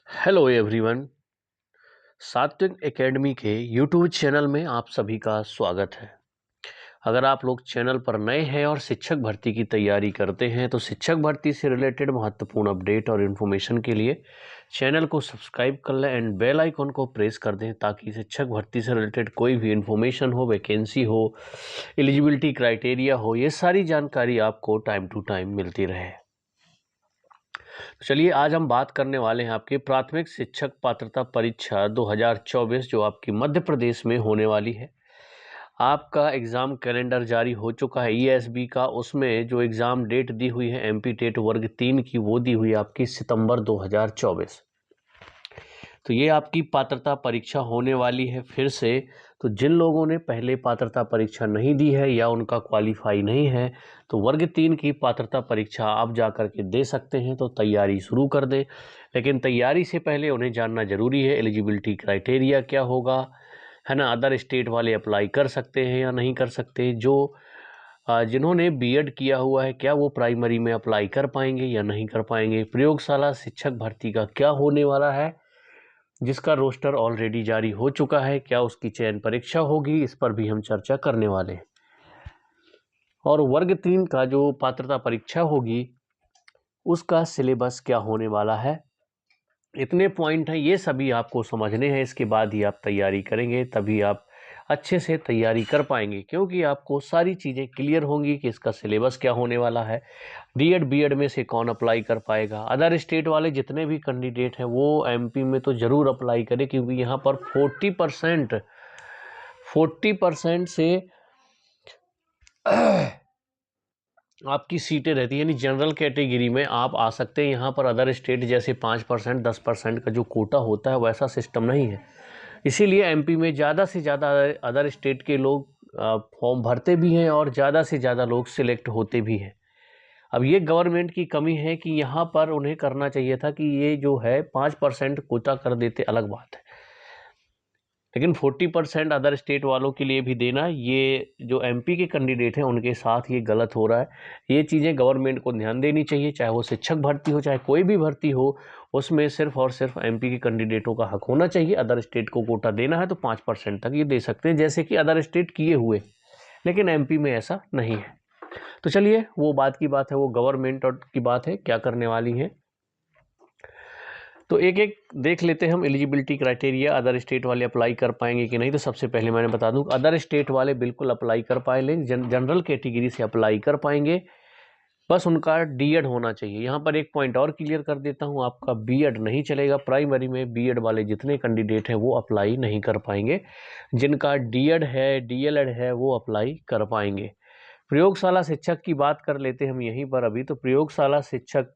Hello everyone. सात्विक academy के YouTube channel में आप सभी का स्वागत है। अगर आप लोग चैनल पर नए हैं और शिक्षक भर्ती की तैयारी करते हैं तो शिक्षक भर्ती से रिलेटेड महत्वपूर्ण अपडेट और इन्फॉर्मेशन के लिए चैनल को सब्सक्राइब कर लें एंड बेल आइकन को प्रेस कर दें ताकि शिक्षक भर्ती से रिलेटेड कोई भी इन्फॉर्मेशन हो, वैकेंसी हो, एलिजिबिलिटी क्राइटेरिया हो, ये सारी जानकारी आपको टाइम टू टाइम मिलती रहे। तो चलिए आज हम बात करने वाले हैं आपकी प्राथमिक शिक्षक पात्रता परीक्षा 2024 जो आपकी मध्य प्रदेश में होने वाली है। आपका एग्ज़ाम कैलेंडर जारी हो चुका है ईएसबी का। उसमें जो एग्ज़ाम डेट दी हुई है एमपी टेट वर्ग 3 की वो दी हुई है आपकी सितंबर 2024। तो ये आपकी पात्रता परीक्षा होने वाली है फिर से। तो जिन लोगों ने पहले पात्रता परीक्षा नहीं दी है या उनका क्वालिफाई नहीं है तो वर्ग 3 की पात्रता परीक्षा आप जा कर के दे सकते हैं। तो तैयारी शुरू कर दें, लेकिन तैयारी से पहले उन्हें जानना ज़रूरी है एलिजिबिलिटी क्राइटेरिया क्या होगा, है ना। अदर स्टेट वाले अप्लाई कर सकते हैं या नहीं कर सकते। जो जिन्होंने बीएड किया हुआ है क्या वो प्राइमरी में अप्लाई कर पाएंगे या नहीं कर पाएंगे। प्रयोगशाला शिक्षक भर्ती का क्या होने वाला है, जिसका रोस्टर ऑलरेडी जारी हो चुका है, क्या उसकी चयन परीक्षा होगी, इस पर भी हम चर्चा करने वाले हैं। और वर्ग 3 का जो पात्रता परीक्षा होगी उसका सिलेबस क्या होने वाला है, इतने पॉइंट हैं, ये सभी आपको समझने हैं। इसके बाद ही आप तैयारी करेंगे तभी आप अच्छे से तैयारी कर पाएंगे, क्योंकि आपको सारी चीज़ें क्लियर होंगी कि इसका सिलेबस क्या होने वाला है, डीएड बीएड में से कौन अप्लाई कर पाएगा। अदर स्टेट वाले जितने भी कैंडिडेट हैं वो एमपी में तो ज़रूर अप्लाई करें, क्योंकि यहाँ पर 40% से आपकी सीटें रहती हैं। यानी जनरल कैटेगरी में आप आ सकते हैं यहाँ पर। अदर स्टेट जैसे 5% 10% का जो कोटा होता है वैसा सिस्टम नहीं है। इसीलिए एमपी में ज़्यादा से ज़्यादा अदर स्टेट के लोग फॉर्म भरते भी हैं और ज़्यादा से ज़्यादा लोग सिलेक्ट होते भी हैं। अब ये गवर्नमेंट की कमी है कि यहाँ पर उन्हें करना चाहिए था कि ये जो है 5% कोटा कर देते, अलग बात है, लेकिन 40% अदर स्टेट वालों के लिए भी देना, ये जो एमपी के कैंडिडेट हैं उनके साथ ये गलत हो रहा है। ये चीज़ें गवर्नमेंट को ध्यान देनी चाहिए, चाहे वो शिक्षक भर्ती हो चाहे कोई भी भर्ती हो, उसमें सिर्फ और सिर्फ एमपी के कैंडिडेटों का हक होना चाहिए। अदर स्टेट को कोटा देना है तो 5% तक ये दे सकते हैं, जैसे कि अदर स्टेट किए हुए, लेकिन एमपी में ऐसा नहीं है। तो चलिए वो बात की बात है, वो गवर्नमेंट और की बात है क्या करने वाली है। तो एक एक देख लेते हैं हम एलिजिबिलिटी क्राइटेरिया, अदर स्टेट वाले अप्लाई कर पाएंगे कि नहीं। तो सबसे पहले मैंने बता दूं अदर स्टेट वाले बिल्कुल अप्लाई कर पाएंगे, जनरल कैटेगरी से अप्लाई कर पाएंगे, बस उनका डीएड होना चाहिए। यहाँ पर एक पॉइंट और क्लियर कर देता हूँ, आपका बीएड नहीं चलेगा। प्राइमरी में बीएड वाले जितने कैंडिडेट हैं वो अप्लाई नहीं कर पाएंगे, जिनका डीएड है डीएलएड है वो अप्लाई कर पाएंगे। प्रयोगशाला शिक्षक की बात कर लेते हैं हम यहीं पर अभी। तो प्रयोगशाला शिक्षक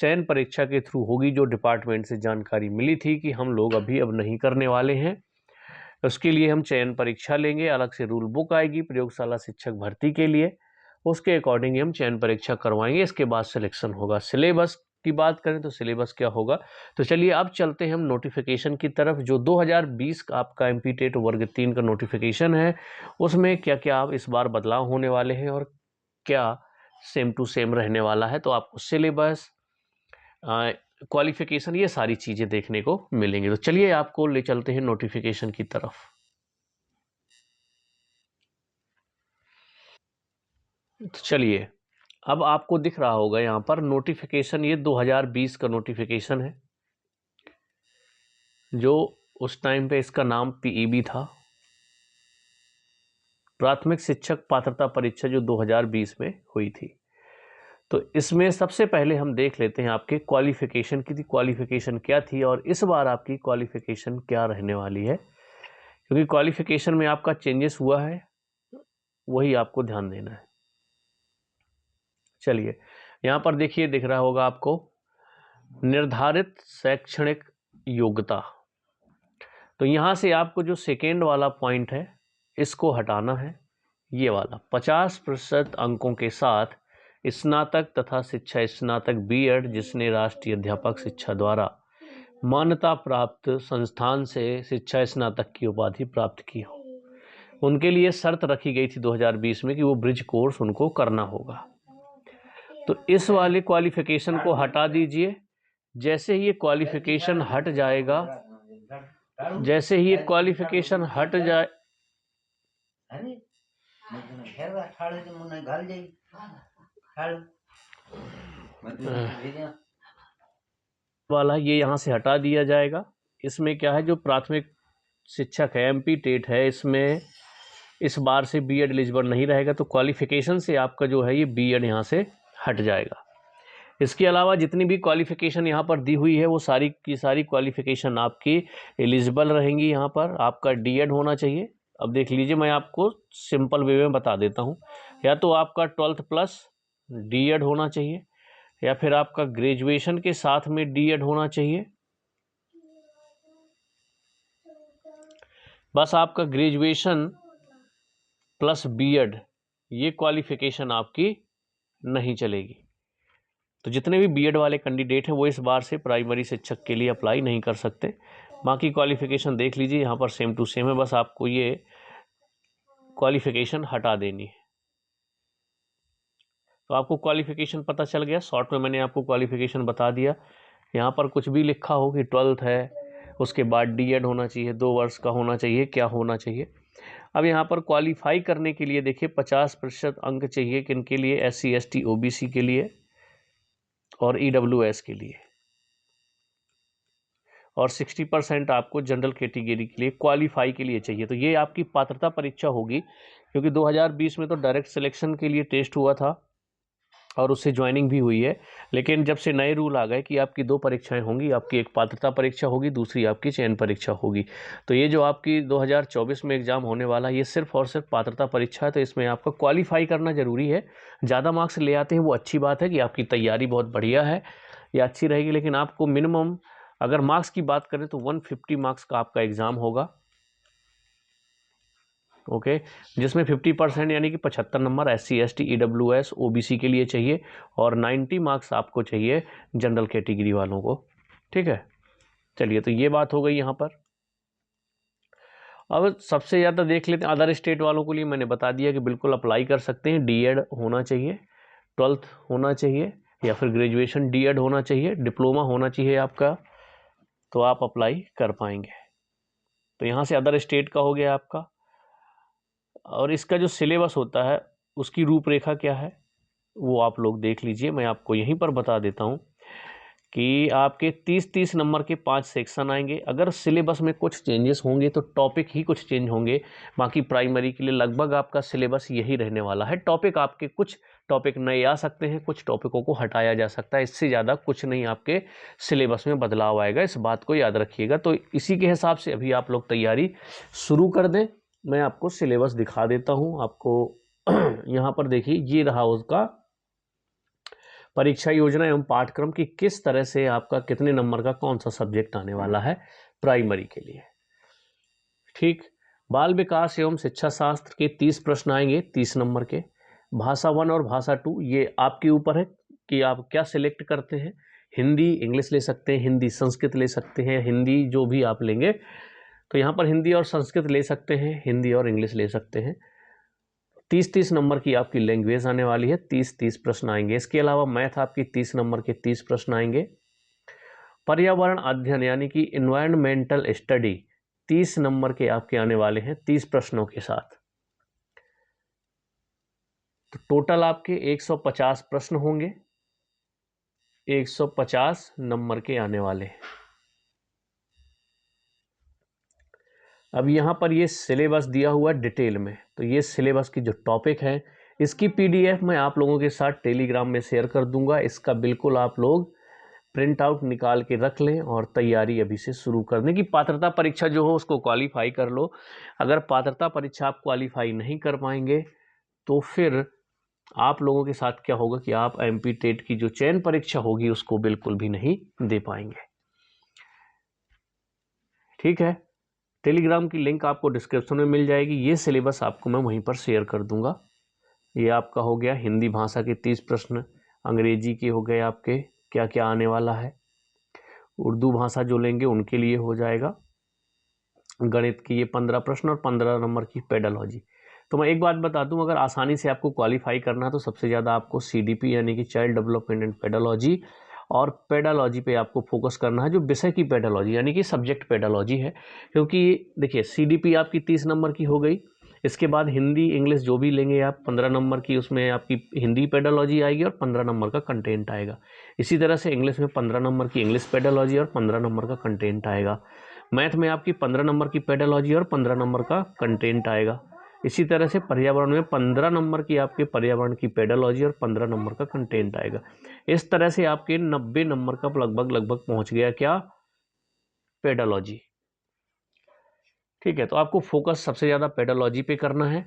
चयन परीक्षा के थ्रू होगी, जो डिपार्टमेंट से जानकारी मिली थी कि हम लोग अब नहीं करने वाले हैं। उसके लिए हम चयन परीक्षा लेंगे, अलग से रूल बुक आएगी प्रयोगशाला शिक्षक भर्ती के लिए, उसके अकॉर्डिंग हम चयन परीक्षा करवाएंगे, इसके बाद सिलेक्शन होगा। सिलेबस की बात करें तो सिलेबस क्या होगा, तो चलिए अब चलते हैं हम नोटिफिकेशन की तरफ। जो 2020 का आपका एमपी टेट वर्ग 3 का नोटिफिकेशन है, उसमें क्या क्या आप इस बार बदलाव होने वाले हैं और क्या सेम टू सेम रहने वाला है। तो आपको सिलेबस, क्वालिफिकेशन, ये सारी चीज़ें देखने को मिलेंगी। तो चलिए आपको ले चलते हैं नोटिफिकेशन की तरफ। तो चलिए अब आपको दिख रहा होगा यहाँ पर नोटिफिकेशन, ये 2020 का नोटिफिकेशन है, जो उस टाइम पे इसका नाम पीईबी था, प्राथमिक शिक्षक पात्रता परीक्षा, जो 2020 में हुई थी। तो इसमें सबसे पहले हम देख लेते हैं आपके क्वालिफिकेशन की क्वालिफिकेशन क्या थी और इस बार आपकी क्वालिफिकेशन क्या रहने वाली है, क्योंकि क्वालिफिकेशन में आपका चेंजेस हुआ है, वही आपको ध्यान देना है। चलिए यहाँ पर देखिए, दिख रहा होगा आपको निर्धारित शैक्षणिक योग्यता। तो यहाँ से आपको जो सेकेंड वाला पॉइंट है इसको हटाना है। ये वाला 50% अंकों के साथ स्नातक तथा शिक्षा स्नातक बीएड जिसने राष्ट्रीय अध्यापक शिक्षा द्वारा मान्यता प्राप्त संस्थान से शिक्षा स्नातक की उपाधि प्राप्त की हो, उनके लिए शर्त रखी गई थी 2020 में कि वो ब्रिज कोर्स उनको करना होगा। तो इस वाले क्वालिफिकेशन को हटा दीजिए, जैसे ही ये क्वालिफिकेशन हट जाएगा, जैसे ही ये क्वालिफिकेशन हट जाए वाला ये यहाँ से हटा दिया जाएगा। इसमें क्या है, जो प्राथमिक शिक्षक है एमपी टेट है, इसमें इस बार से बीएड एलिजिबल नहीं रहेगा, तो क्वालिफिकेशन से आपका जो है ये बीएड यहाँ से हट जाएगा। इसके अलावा जितनी भी क्वालिफिकेशन यहाँ पर दी हुई है वो सारी की सारी क्वालिफिकेशन आपकी एलिजिबल रहेंगी। यहाँ पर आपका डीएड होना चाहिए। अब देख लीजिए, मैं आपको सिंपल वे में बता देता हूँ। या तो आपका 12th प्लस डीएड होना चाहिए, या फिर आपका ग्रेजुएशन के साथ में डीएड होना चाहिए। बस आपका ग्रेजुएशन प्लस बीएड ये क्वालिफिकेशन आपकी नहीं चलेगी। तो जितने भी बीएड वाले कैंडिडेट हैं वो इस बार से प्राइमरी शिक्षक के लिए अप्लाई नहीं कर सकते। बाकी क्वालिफिकेशन देख लीजिए, यहाँ पर सेम टू सेम है, बस आपको ये क्वालिफिकेशन हटा देनी है। तो आपको क्वालिफिकेशन पता चल गया, शॉर्ट में मैंने आपको क्वालिफिकेशन बता दिया। यहाँ पर कुछ भी लिखा हो कि 12th है, उसके बाद डीएड होना चाहिए, 2 वर्ष का होना चाहिए, क्या होना चाहिए। अब यहाँ पर क्वालिफाई करने के लिए देखिए 50% अंक चाहिए, किनके लिए, SC ST OBC के लिए और EWS के लिए, और 60% आपको जनरल कैटेगरी के लिए क्वालिफाई के लिए चाहिए। तो ये आपकी पात्रता परीक्षा होगी, क्योंकि 2020 में तो डायरेक्ट सिलेक्शन के लिए टेस्ट हुआ था और उससे ज्वाइनिंग भी हुई है। लेकिन जब से नए रूल आ गए कि आपकी 2 परीक्षाएं होंगी, आपकी एक पात्रता परीक्षा होगी, दूसरी आपकी चयन परीक्षा होगी। तो ये जो आपकी 2024 में एग्ज़ाम होने वाला है, ये सिर्फ और सिर्फ पात्रता परीक्षा है। तो इसमें आपका क्वालिफाई करना ज़रूरी है। ज़्यादा मार्क्स ले आते हैं वो अच्छी बात है कि आपकी तैयारी बहुत बढ़िया है या अच्छी रहेगी, लेकिन आपको मिनिमम अगर मार्क्स की बात करें तो 150 मार्क्स का आपका एग्ज़ाम होगा। ओके, जिसमें 50% यानी कि 75 number SC ST EWS OBC के लिए चाहिए और 90 मार्क्स आपको चाहिए जनरल कैटेगरी वालों को। ठीक है, चलिए, तो ये बात हो गई यहाँ पर। अब सबसे ज़्यादा देख लेते हैं अदर स्टेट वालों के लिए। मैंने बता दिया कि बिल्कुल अप्लाई कर सकते हैं। डीएड होना चाहिए, 12th होना चाहिए, या फिर ग्रेजुएशन डीएड होना चाहिए, डिप्लोमा होना चाहिए आपका, तो आप अप्लाई कर पाएंगे। तो यहाँ से अदर स्टेट का हो गया आपका। और इसका जो सिलेबस होता है उसकी रूपरेखा क्या है वो आप लोग देख लीजिए। मैं आपको यहीं पर बता देता हूँ कि आपके 30-30 नंबर के 5 सेक्शन आएंगे। अगर सिलेबस में कुछ चेंजेस होंगे तो टॉपिक ही कुछ चेंज होंगे, बाकी प्राइमरी के लिए लगभग आपका सिलेबस यही रहने वाला है। टॉपिक आपके कुछ टॉपिक नए आ सकते हैं, कुछ टॉपिकों को हटाया जा सकता है, इससे ज़्यादा कुछ नहीं आपके सिलेबस में बदलाव आएगा, इस बात को याद रखिएगा। तो इसी के हिसाब से अभी आप लोग तैयारी शुरू कर दें। मैं आपको सिलेबस दिखा देता हूँ आपको। यहाँ पर देखिए, ये रहा उसका परीक्षा योजना एवं पाठ्यक्रम की किस तरह से आपका कितने नंबर का कौन सा सब्जेक्ट आने वाला है प्राइमरी के लिए। ठीक, बाल विकास एवं शिक्षा शास्त्र के 30 प्रश्न आएंगे 30 नंबर के। भाषा 1 और भाषा 2 ये आपके ऊपर है कि आप क्या सिलेक्ट करते हैं। हिंदी इंग्लिश ले सकते हैं, हिंदी संस्कृत ले सकते हैं, हिंदी जो भी आप लेंगे। तो यहाँ पर हिंदी और संस्कृत ले सकते हैं, हिंदी और इंग्लिश ले सकते हैं। 30-30 नंबर की आपकी लैंग्वेज आने वाली है, 30-30 प्रश्न आएंगे। इसके अलावा मैथ आपकी 30 नंबर के 30 प्रश्न आएंगे। पर्यावरण अध्ययन यानी कि इन्वायरमेंटल स्टडी 30 नंबर के आपके आने वाले हैं 30 प्रश्नों के साथ। तो टोटल आपके 150 प्रश्न होंगे, 150 नंबर के आने वाले हैं। अब यहाँ पर ये सिलेबस दिया हुआ है डिटेल में। तो ये सिलेबस की जो टॉपिक है इसकी PDF मैं आप लोगों के साथ टेलीग्राम में शेयर कर दूंगा। इसका बिल्कुल आप लोग प्रिंट आउट निकाल के रख लें और तैयारी अभी से शुरू कर दें कि पात्रता परीक्षा जो हो उसको क्वालिफाई कर लो। अगर पात्रता परीक्षा आप क्वालिफाई नहीं कर पाएंगे तो फिर आप लोगों के साथ क्या होगा कि आप MP टेट की जो चयन परीक्षा होगी उसको बिल्कुल भी नहीं दे पाएंगे। ठीक है, टेलीग्राम की लिंक आपको डिस्क्रिप्शन में मिल जाएगी। ये सिलेबस आपको मैं वहीं पर शेयर कर दूंगा। ये आपका हो गया हिंदी भाषा के 30 प्रश्न, अंग्रेजी के हो गए आपके क्या क्या आने वाला है, उर्दू भाषा जो लेंगे उनके लिए हो जाएगा, गणित की ये 15 प्रश्न और 15 नंबर की पेडोलॉजी। तो मैं एक बात बता दूं, अगर आसानी से आपको क्वालिफाई करना है तो सबसे ज़्यादा आपको CDP यानी कि चाइल्ड डेवलपमेंट एंड पेडोलॉजी और पेडालॉजी पे आपको फोकस करना है, जो विषय की पेडालॉजी यानी कि सब्जेक्ट पेडालॉजी है। क्योंकि देखिए सीडीपी आपकी 30 नंबर की हो गई, इसके बाद हिंदी इंग्लिश जो भी लेंगे आप 15 नंबर की, उसमें आपकी हिंदी पेडालॉजी आएगी और 15 नंबर का कंटेंट आएगा। इसी तरह से इंग्लिश में 15 नंबर की इंग्लिश पेडालॉजी और 15 नंबर का कंटेंट आएगा। मैथ में आपकी 15 नंबर की पेडालॉजी और 15 नंबर का कंटेंट आएगा। इसी तरह से पर्यावरण में 15 नंबर की आपके पर्यावरण की पेडालॉजी और 15 नंबर का कंटेंट आएगा। इस तरह से आपके 90 नंबर का लगभग पहुंच गया क्या, पेडालॉजी। ठीक है, तो आपको फोकस सबसे ज़्यादा पेडालॉजी पे करना है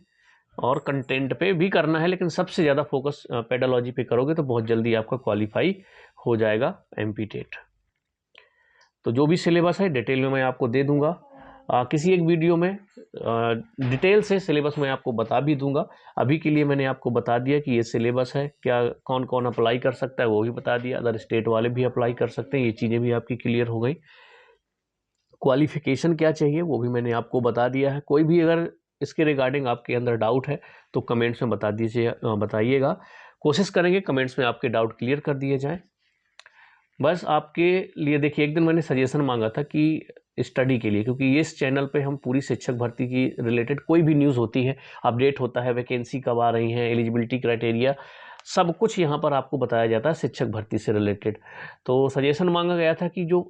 और कंटेंट पे भी करना है, लेकिन सबसे ज़्यादा फोकस पेडालॉजी पे करोगे तो बहुत जल्दी आपका क्वालिफाई हो जाएगा एमपी टेट। तो जो भी सिलेबस है डिटेल में मैं आपको दे दूंगा, किसी एक वीडियो में डिटेल से सिलेबस मैं आपको बता भी दूंगा। अभी के लिए मैंने आपको बता दिया कि ये सिलेबस है, क्या कौन कौन अप्लाई कर सकता है वो भी बता दिया, अदर स्टेट वाले भी अप्लाई कर सकते हैं, ये चीज़ें भी आपकी क्लियर हो गई। क्वालिफिकेशन क्या चाहिए वो भी मैंने आपको बता दिया है। कोई भी अगर इसके रिगार्डिंग आपके अंदर डाउट है तो कमेंट्स में बता दीजिए, बताइएगा, कोशिश करेंगे कमेंट्स में आपके डाउट क्लियर कर दिए जाएँ। बस आपके लिए देखिए, एक दिन मैंने सजेशन मांगा था कि स्टडी के लिए, क्योंकि इस चैनल पे हम पूरी शिक्षक भर्ती की रिलेटेड कोई भी न्यूज़ होती है, अपडेट होता है, वैकेंसी कब आ रही हैं, एलिजिबिलिटी क्राइटेरिया, सब कुछ यहाँ पर आपको बताया जाता है शिक्षक भर्ती से रिलेटेड। तो सजेशन मांगा गया था कि जो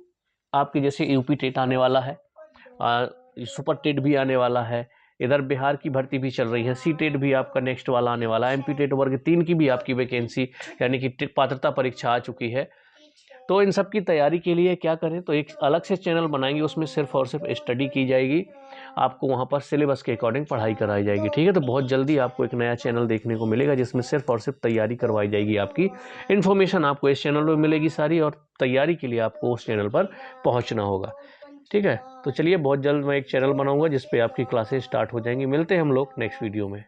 आपके जैसे यूपी टेट आने वाला है, सुपर टेट भी आने वाला है, इधर बिहार की भर्ती भी चल रही है, सी टेट भी आपका नेक्स्ट वाला आने वाला है, एमपी टेट वर्ग 3 की भी आपकी वैकेंसी यानी कि पात्रता परीक्षा आ चुकी है। तो इन सब की तैयारी के लिए क्या करें, तो एक अलग से चैनल बनाएंगे, उसमें सिर्फ और सिर्फ स्टडी की जाएगी, आपको वहाँ पर सिलेबस के अकॉर्डिंग पढ़ाई कराई जाएगी। ठीक है, तो बहुत जल्दी आपको एक नया चैनल देखने को मिलेगा जिसमें सिर्फ और सिर्फ तैयारी करवाई जाएगी, आपकी इन्फॉर्मेशन आपको इस चैनल पर मिलेगी सारी, और तैयारी के लिए आपको उस चैनल पर पहुँचना होगा। ठीक है, तो चलिए बहुत जल्द मैं एक चैनल बनाऊंगा जिस पे आपकी क्लासेस स्टार्ट हो जाएंगी। मिलते हैं हम लोग नेक्स्ट वीडियो में।